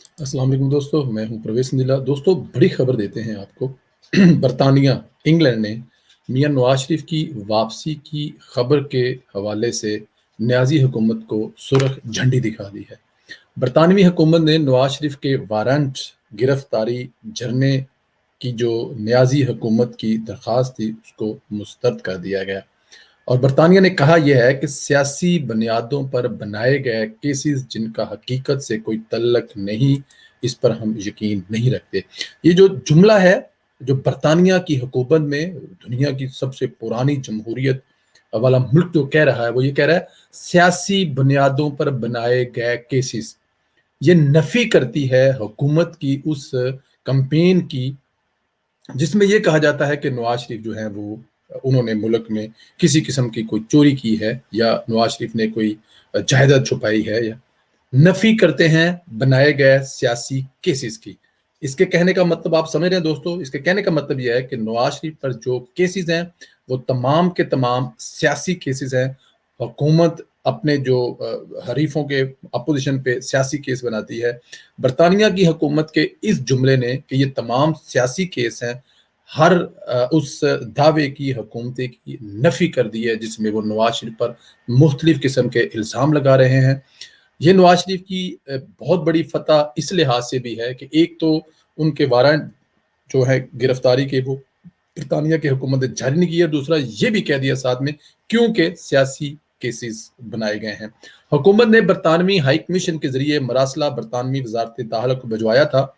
अस्सलाम वालेकुम दोस्तों, मैं हूं प्रवेश निला। दोस्तों, बड़ी खबर देते हैं आपको। बरतानिया, इंग्लैंड ने मियां नवाज शरीफ की वापसी की खबर के हवाले से न्याजी हुकूमत को सुर्ख झंडी दिखा दी है। बरतानवी हुकूमत ने नवाज शरीफ के वारंट गिरफ्तारी झरने की जो न्याजी हुकूमत की दरख्वास्त थी उसको मुस्तरद कर दिया गया। और बरतानिया ने कहा यह है कि सियासी बुनियादों पर बनाए गए केसेस जिनका हकीकत से कोई तल्लक नहीं, इस पर हम यकीन नहीं रखते। ये जो जुमला है, जो बरतानिया की हुकूमत में दुनिया की सबसे पुरानी जमहूरियत वाला मुल्क जो कह रहा है, वो ये कह रहा है सियासी बुनियादों पर बनाए गए केसेस। ये नफी करती है हुकूमत की उस कैंपेन की जिसमें ये कहा जाता है कि नवाज शरीफ जो है वो उन्होंने मुल्क में किसी किस्म की कोई चोरी की है या नवाज शरीफ ने कोई जायदाद छुपाई है, या नफी करते हैं बनाए गए सियासी केसेस की। इसके कहने का मतलब आप समझ रहे हैं दोस्तों, इसके कहने का मतलब यह है कि नवाज शरीफ पर जो केसेस हैं वो तमाम के तमाम सियासी केसेस हैं। हुकूमत अपने जो हरीफों के अपोजिशन पे सियासी केस बनाती है। बरतानिया की हुकूमत के इस जुमले ने कि ये तमाम सियासी केस हैं, हर उस दावे की हुकूमतें की नफी कर दी है जिसमें वो नवाज शरीफ पर मुख्तलिफ किस्म के इल्ज़ाम लगा रहे हैं। ये नवाज शरीफ की बहुत बड़ी फतह इस लिहाज से भी है कि एक तो उनके वारंट जो है गिरफ्तारी के वो बरतानिया की हुकूमत ने जारी नहीं किया, दूसरा ये भी कह दिया साथ में क्योंकि सियासी केसेस बनाए गए हैं। हुकूमत ने बरतानवी हाई कमीशन के जरिए मरासला बरतानवी वजारत दाखिला को भिजवाया था,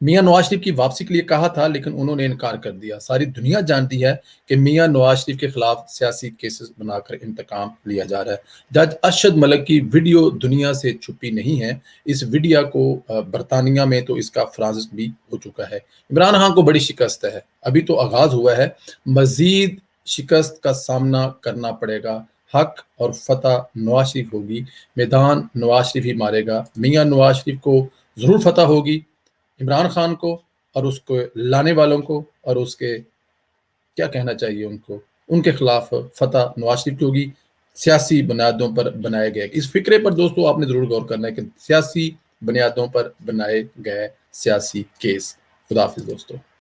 मियां नवाज शरीफ की वापसी के लिए कहा था, लेकिन उन्होंने इनकार कर दिया। सारी दुनिया जानती है कि मियां नवाज शरीफ के खिलाफ सियासी केसेस बनाकर इंतकाम लिया जा रहा है। जज अरशद मलिक की वीडियो दुनिया से छुपी नहीं है। इस वीडियो को बरतानिया में तो इसका फ्रांस भी हो चुका है। इमरान खान को बड़ी शिकस्त है, अभी तो आगाज हुआ है, मजीद शिकस्त का सामना करना पड़ेगा। हक और फतह नवाज शरीफ होगी, मैदान नवाज शरीफ ही मारेगा। मियां नवाज शरीफ को जरूर फतह होगी, इमरान खान को और उसको लाने वालों को और उसके क्या कहना चाहिए उनको, उनके खिलाफ फतह नवाज शरीफ की होगी, सियासी बुनियादों पर बनाए गए। इस फिक्रे पर दोस्तों आपने जरूर गौर करना है कि सियासी बुनियादों पर बनाए गए सियासी केस। खुदा हाफिज दोस्तों।